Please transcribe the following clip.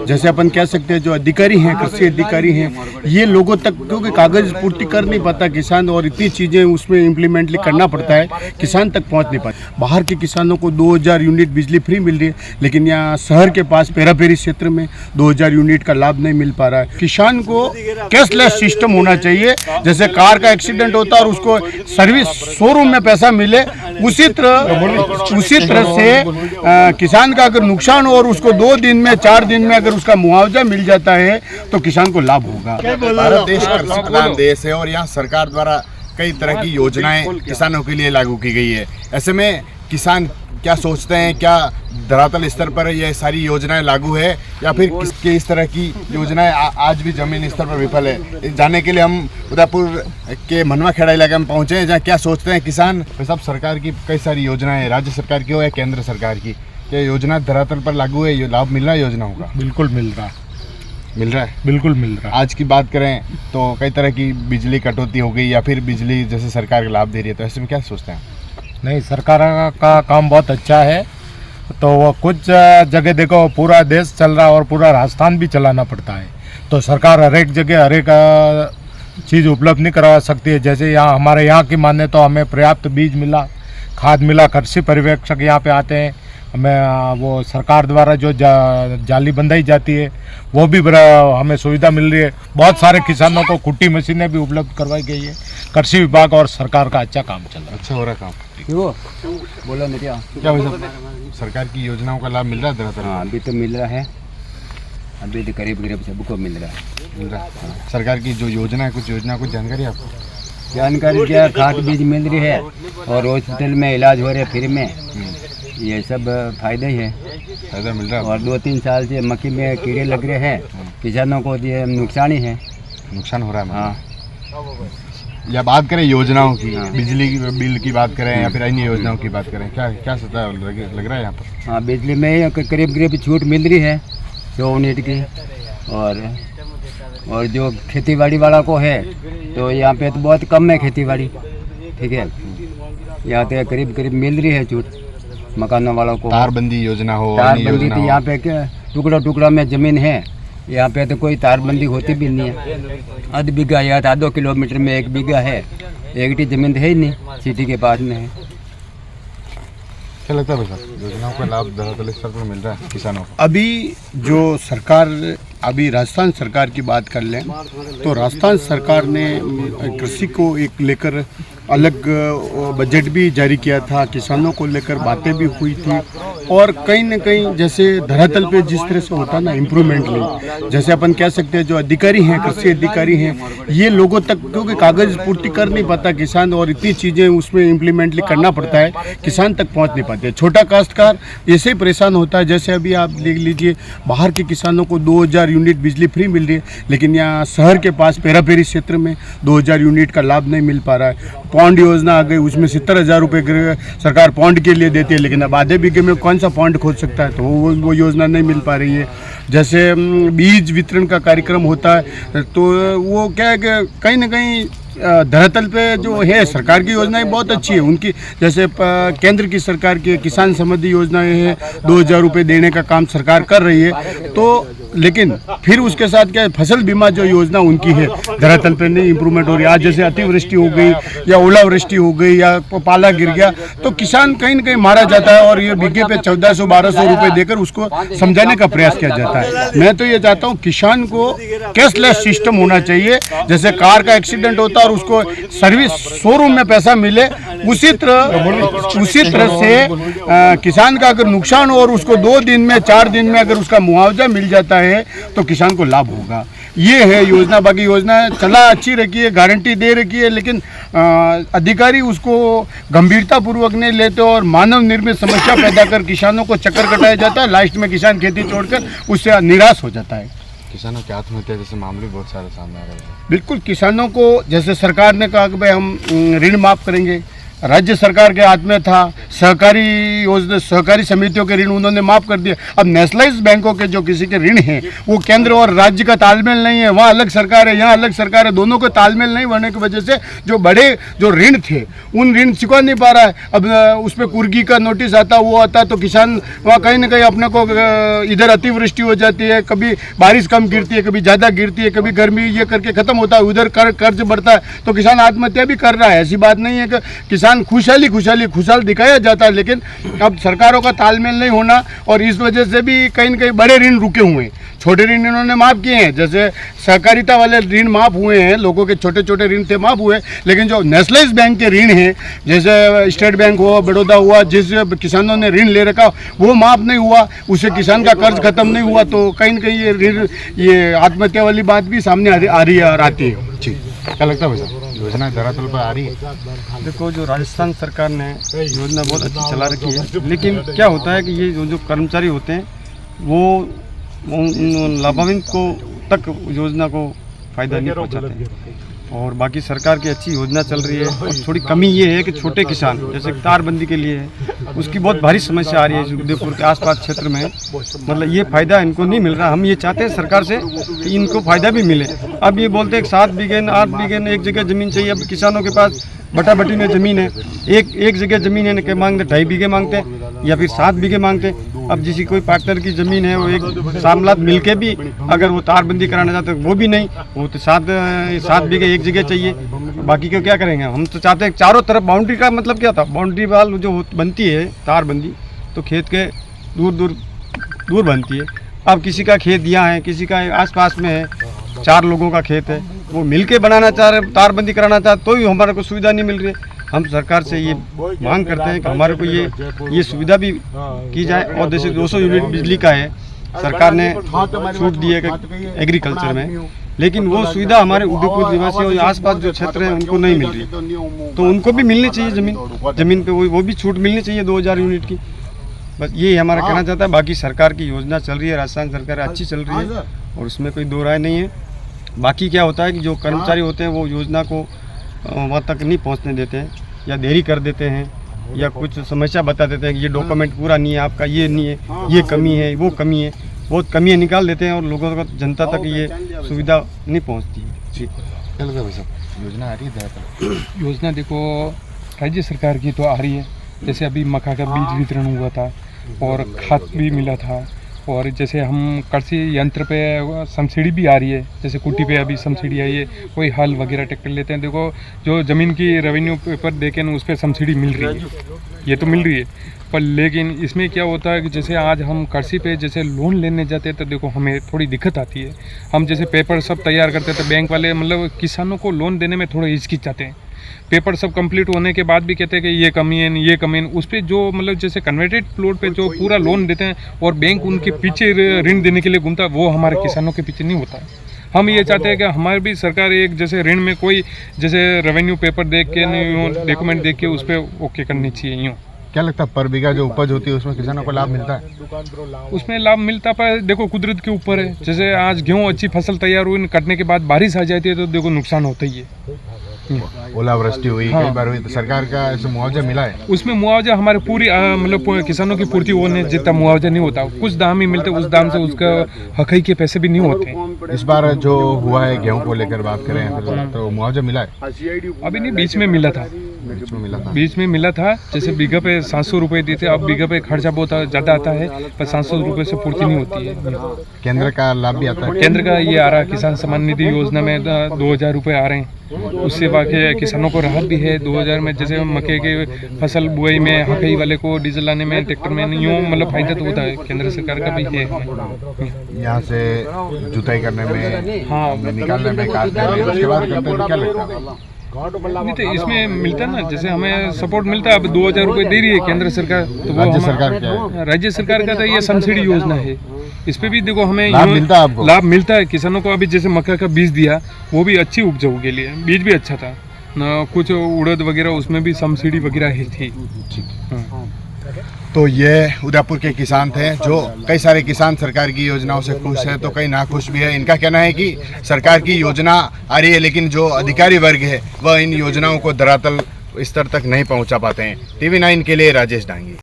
जैसे अपन कह सकते हैं जो अधिकारी हैं, कृषि अधिकारी हैं, ये लोगों तक क्योंकि कागज पूर्ति कर नहीं पाता किसान और इतनी चीज़ें उसमें इम्प्लीमेंटली करना पड़ता है, किसान तक पहुंच नहीं पाता। बाहर के किसानों को 2000 यूनिट बिजली फ्री मिल रही है, लेकिन यहाँ शहर के पास पेरापेरी क्षेत्र में 2000 यूनिट का लाभ नहीं मिल पा रहा है। किसान को कैशलेस सिस्टम होना चाहिए, जैसे कार का एक्सीडेंट होता है और उसको सर्विस शोरूम में पैसा मिले, उसी तरह से किसान का अगर नुकसान हो और उसको 2 दिन में 4 दिन में अगर उसका मुआवजा मिल जाता है तो किसान को लाभ होगा। भारत देश कृषि प्रधान देश है और यहाँ सरकार द्वारा कई तरह की योजनाएं किसानों के लिए लागू की गई है। ऐसे में किसान क्या सोचते हैं, क्या धरातल स्तर पर ये सारी योजनाएं लागू है या फिर किस तरह की योजनाएं आज भी जमीन स्तर पर विफल है? जानने के लिए हम उदयपुर के मनवा खेड़ा इलाके में पहुंचे हैं, जहाँ क्या सोचते हैं किसान। सब सरकार की कई सारी योजनाएं, राज्य सरकार की हो या केंद्र सरकार की, क्या योजना धरातल पर लागू है? ये लाभ मिल रहा है योजनाओं का? बिल्कुल मिल रहा है, बिल्कुल मिल रहा है। आज की बात करें तो कई तरह की बिजली कटौती हो गई या फिर बिजली जैसे सरकार का लाभ दे रही है, तो ऐसे में क्या सोचते हैं? नहीं, सरकार का काम बहुत अच्छा है। तो वो कुछ जगह देखो पूरा देश चल रहा है और पूरा राजस्थान भी चलाना पड़ता है, तो सरकार हर एक जगह हर एक चीज़ उपलब्ध नहीं करवा सकती है। जैसे यहाँ हमारे यहाँ की माने तो हमें पर्याप्त बीज मिला, खाद मिला, कृषि पर्यवेक्षक यहाँ पे आते हैं, हमें वो सरकार द्वारा जो जाली बंधाई जाती है वो भी हमें सुविधा मिल रही है। बहुत सारे किसानों को कुट्टी मशीनें भी उपलब्ध करवाई गई है। कृषि विभाग और सरकार का अच्छा काम चल रहा है। अच्छा हो रहा है काम। बोलो मेरे क्या भाई साहब, सरकार की योजनाओं का लाभ मिल रहा है धरातल? हाँ, अभी तो मिल रहा है, अभी तो करीब सबको मिल रहा है। सरकार की जो योजना है, कुछ योजना कुछ जानकारी आपको? जानकारी क्या, खाद बीज मिल रही है और हॉस्पिटल में इलाज हो रहे फ्री में, ये सब फायदे ही है, फायदा मिल रहा है। और 2-3 साल से मक्की में कीड़े लग रहे हैं, किसानों को ये नुकसान ही है। नुकसान हो रहा है। हाँ, या बात करें योजनाओं की, बिजली की बिल की बात करें या फिर अन्य योजनाओं की बात करें, क्या क्या सता लग रहा है यहाँ पर? हाँ, बिजली में करीब छूट मिल रही है 100 यूनिट की, और जो खेतीबाड़ी वाला को है तो यहाँ पे तो बहुत कम है खेतीबाड़ी, ठीक है। यहाँ पे करीब मिल रही है छूट मकानों वालों को। तारबंदी योजना हो, तारबंदी तो यहाँ पे क्या टुकड़ा में ज़मीन है, यहाँ पे तो कोई तारबंदी होती भी नहीं है। आध बीघा या आधो किलोमीटर में 1 बीघा है, एक ज़मीन तो है ही नहीं, सिटी के पास में है। क्या लगता है भाई, योजनाओं का लाभ धरातल स्तर पर मिल रहा है किसानों को? अभी राजस्थान सरकार की बात कर लें तो राजस्थान सरकार ने कृषि को एक लेकर अलग बजट भी जारी किया था, किसानों को लेकर बातें भी हुई थी, और कहीं न कहीं जैसे धरातल पे जिस तरह से होता है ना इम्प्रूवमेंटली, जैसे अपन कह सकते हैं जो अधिकारी हैं, कृषि अधिकारी हैं, ये लोगों तक क्योंकि कागज पूर्ति कर नहीं पाता किसान और इतनी चीज़ें उसमें इम्प्लीमेंटली करना पड़ता है, किसान तक पहुंच नहीं पाते। छोटा काश्तकार ऐसे ही परेशान होता है। जैसे अभी आप देख लीजिए, बाहर के किसानों को 2000 यूनिट बिजली फ्री मिल रही है, लेकिन यहाँ शहर के पास पेरापेरी क्षेत्र में 2000 यूनिट का लाभ नहीं मिल पा रहा है। पौंड योजना आ गई, उसमें 70,000 रुपये सरकार पौंड के लिए देती है, लेकिन अब आधे बीघे में कौन सा पौंड खोद सकता है, तो वो योजना नहीं मिल पा रही है। जैसे बीज वितरण का कार्यक्रम होता है तो वो क्या है कि कहीं ना कहीं धरातल पे जो है सरकार की योजनाएं बहुत अच्छी है उनकी, जैसे केंद्र की सरकार की किसान समृद्धि योजनाएं हैं, 2000 रुपये देने का काम सरकार कर रही है। तो लेकिन फिर उसके साथ क्या है, फसल बीमा जो योजना उनकी है धरातल पे नहीं इम्प्रूवमेंट हो रही। आज जैसे अतिवृष्टि हो गई या ओलावृष्टि हो गई या पाला गिर गया तो किसान कहीं ना कहीं मारा जाता है, और ये बीघे पे 1400-1200 रुपये देकर उसको समझाने का प्रयास किया जाता है। मैं तो ये चाहता हूँ किसान को कैशलेस सिस्टम होना चाहिए, जैसे कार का एक्सीडेंट होता है और उसको सर्विस शोरूम में पैसा मिले, उसी तरह से किसान का अगर नुकसान हो और उसको 2 दिन में 4 दिन में अगर उसका मुआवजा मिल जाता है तो किसान को लाभ होगा। ये है योजना। बाकी योजना चला अच्छी रखी है, गारंटी दे रखी है, लेकिन अधिकारी उसको गंभीरता पूर्वक नहीं लेते और मानव निर्मित समस्या पैदा कर किसानों को चक्कर कटाया जाता है। लास्ट में किसान खेती छोड़कर उससे निराश हो जाता है। किसानों की आत्महत्या जैसे मामले बहुत सारे सामने आ रहे हैं। बिल्कुल, किसानों को जैसे सरकार ने कहा कि भाई हम ऋण माफ़ करेंगे, राज्य सरकार के हाथ में था। सहकारी योजना, सहकारी समितियों के ऋण उन्होंने माफ़ कर दिए। अब नेशनलाइज्ड बैंकों के जो किसी के ऋण हैं वो केंद्र और राज्य का तालमेल नहीं है, वहाँ अलग सरकार है, यहाँ अलग सरकार है, दोनों को तालमेल नहीं होने की वजह से जो बड़े जो ऋण थे उन ऋण चुका नहीं पा रहा है। अब उस पर कुर्गी का नोटिस आता, वो आता, तो किसान वहाँ कहीं ना कहीं अपने को इधर अतिवृष्टि हो जाती है, कभी बारिश कम गिरती है, कभी ज़्यादा गिरती है, कभी गर्मी ये करके ख़त्म होता है, उधर कर्ज बढ़ता है, तो किसान आत्महत्या भी कर रहा है। ऐसी बात नहीं है कि किसान खुशहाल दिखाया जाता है, लेकिन अब सरकारों का तालमेल नहीं होना और इस वजह से भी कहीं न कहीं बड़े ऋण रुके हुए हैं। छोटे ऋण इन्होंने माफ़ किए हैं, जैसे सहकारिता वाले ऋण माफ़ हुए हैं, लोगों के छोटे छोटे ऋण थे माफ़ हुए, लेकिन जो नेशनलाइज्ड बैंक के ऋण हैं, जैसे स्टेट बैंक हुआ, बड़ौदा हुआ, जिस किसानों ने ऋण ले रखा वो माफ़ नहीं हुआ, उससे किसान का कर्ज खत्म नहीं हुआ, तो कहीं न कहीं ये ऋण, ये आत्महत्या वाली बात भी सामने आ रही है और आती है। जी, क्या लगता है भाई साहब, योजना धरातल पर आ रही है? देखो, जो राजस्थान सरकार ने योजना बहुत अच्छी चला रखी है, लेकिन क्या होता है कि ये जो कर्मचारी होते हैं वो उन लाभान्वित को तक योजना को फ़ायदा नहीं पहुंचाते हैं। और बाकी सरकार की अच्छी योजना चल रही है, और थोड़ी कमी ये है कि छोटे किसान जैसे तारबंदी के लिए है, उसकी बहुत भारी समस्या आ रही है उदयपुर के आसपास क्षेत्र में। मतलब ये फ़ायदा इनको नहीं मिल रहा। हम ये चाहते हैं सरकार से कि इनको फ़ायदा भी मिले। अब ये बोलते हैं 7 बीघे 8 बीघे एक जगह ज़मीन चाहिए। अब किसानों के पास बटाबटी में ज़मीन है, एक जगह ज़मीन है कि मांगते 2.5 बीघे मांगते हैं या फिर 7 बीघे मांगते हैं। अब जिसी कोई पार्टनर की ज़मीन है वो एक सामलात मिलके भी अगर वो तारबंदी कराना चाहते हैं वो भी नहीं, वो तो 7 बीघे एक जगह चाहिए। बाकी को क्या करेंगे? हम तो चाहते हैं चारों तरफ बाउंड्री का मतलब क्या था, बाउंड्री वाल जो बनती है तारबंदी तो खेत के दूर बनती है। अब किसी का खेत यहाँ है, किसी का आसपास में है, 4 लोगों का खेत है, वो मिलके बनाना चाह रहे, तारबंदी कराना चाह, तो भी हमारे को सुविधा नहीं मिल रही। हम सरकार से ये मांग करते हैं कि हमारे को ये सुविधा भी की जाए। और जैसे 200 यूनिट बिजली का है, सरकार ने छूट दी है एग्रीकल्चर में, लेकिन वो सुविधा हमारे उदयपुर निवासी और आसपास जो क्षेत्र हैं उनको नहीं मिल रही। तो उनको भी मिलनी चाहिए ज़मीन पे वो भी छूट मिलनी चाहिए 2000 यूनिट की। बस ये हमारा कहना चाहता है। बाकी सरकार की योजना चल रही है, राजस्थान सरकार अच्छी चल रही है और उसमें कोई दो राय नहीं है। बाकी क्या होता है कि जो कर्मचारी होते हैं वो योजना को वहाँ तक नहीं पहुँचने देते हैं या देरी कर देते हैं या कुछ समस्या बता देते हैं कि ये डॉक्यूमेंट पूरा नहीं है, आपका ये नहीं है, ये कमी है, वो कमी है, बहुत कमियाँ निकाल देते हैं और लोगों को, जनता तक ये सुविधा नहीं पहुँचती है। जी, योजना आ रही है? योजना देखो राज्य सरकार की तो आ रही है, जैसे अभी मक्का का बीज वितरण हुआ था और खाद भी मिला था, और जैसे हम कृषि यंत्र पे सब्सिडी भी आ रही है, जैसे कुटी पे अभी सब्सिडी आई है, कोई हल वगैरह ट्रैक्टर लेते हैं, देखो जो ज़मीन की रेवेन्यू पेपर देके उस पर सब्सिडी मिल रही है, ये तो मिल रही है। पर लेकिन इसमें क्या होता है कि जैसे आज हम कृषि पे जैसे लोन लेने जाते हैं तो देखो हमें थोड़ी दिक्कत आती है। हम जैसे पेपर सब तैयार करते हैं तो बैंक वाले मतलब किसानों को लोन देने में थोड़ा हिचकिचाते हैं। पेपर सब कंप्लीट होने के बाद भी कहते हैं कि ये कमी है, ये कमी है। उस पर जो मतलब जैसे कन्वर्टेड प्लॉट पे जो पूरा लोन देते हैं और बैंक उनके पीछे ऋण देने के लिए घूमता है, वो हमारे किसानों के पीछे नहीं होता है। हम ये चाहते हैं कि हमारी भी सरकार एक जैसे ऋण में कोई जैसे रेवेन्यू पेपर देख के डॉक्यूमेंट देख के उस पर ओके करनी चाहिए। यूँ क्या लगता है पर बीघा जो उपज होती है उसमें किसानों को लाभ मिलता है? उसमें लाभ मिलता पर देखो कुदरत के ऊपर है। जैसे आज गेहूँ अच्छी फसल तैयार हुई, कटने के बाद बारिश आ जाती है तो देखो नुकसान होता ही है। ओलावृष्टि हुई, कई बार हुई, तो सरकार का ऐसे मुआवजा मिला है? उसमें मुआवजा हमारे पूरी मतलब किसानों की पूर्ति होने जितना मुआवजा नहीं होता, कुछ दाम ही मिलते, उस दाम से उसका हक़ के पैसे भी नहीं होते। इस बार जो हुआ है गेहूं को लेकर बात करें तो मुआवजा मिला है? अभी नहीं, बीच में मिला था, बीच में मिला था। जैसे बीघा पे 700 रुपये देते, अब बीघा पे खर्चा बहुत ज़्यादा आता है, पर 700 रुपये से पूर्ति नहीं होती है। केंद्र का लाभ भी आता है? केंद्र का ये आ रहा है, किसान सम्मान निधि योजना में 2000 रुपये आ रहे हैं, उससे बाकी किसानों को राहत भी है। 2000 में जैसे मक्के के फसल बुआई में हकई वाले को डीजल लाने में, ट्रैक्टर में यूँ मतलब फायदा तो होता है। केंद्र सरकार का भी है। यहाँ से जुताई करने में, हाँ, निकालने में, काटने में, उसके बाद करते हैं, क्या लगता है? नहीं तो इसमें मिलता ना, जैसे हमें सपोर्ट मिलता है। अब 2000 रुपये दे रही है केंद्र सरकार, तो वो राज्य सरकार क्या है? राज्य सरकार का तो ये सब्सिडी योजना है, इस पे भी देखो हमें लाभ मिलता है आपको? लाभ मिलता है किसानों को। अभी जैसे मक्का का बीज दिया, वो भी अच्छी उपजाऊ के लिए, बीज भी अच्छा था ना, कुछ उड़द वगैरह उसमें भी सब्सिडी वगैरह ही थी। तो ये उदयपुर के किसान थे, जो कई सारे किसान सरकार की योजनाओं से खुश है तो कई नाखुश भी है। इनका कहना है कि सरकार की योजना आ रही है लेकिन जो अधिकारी वर्ग है वह इन योजनाओं को धरातल स्तर तक नहीं पहुंचा पाते हैं। TV9 के लिए राजेश डांगी।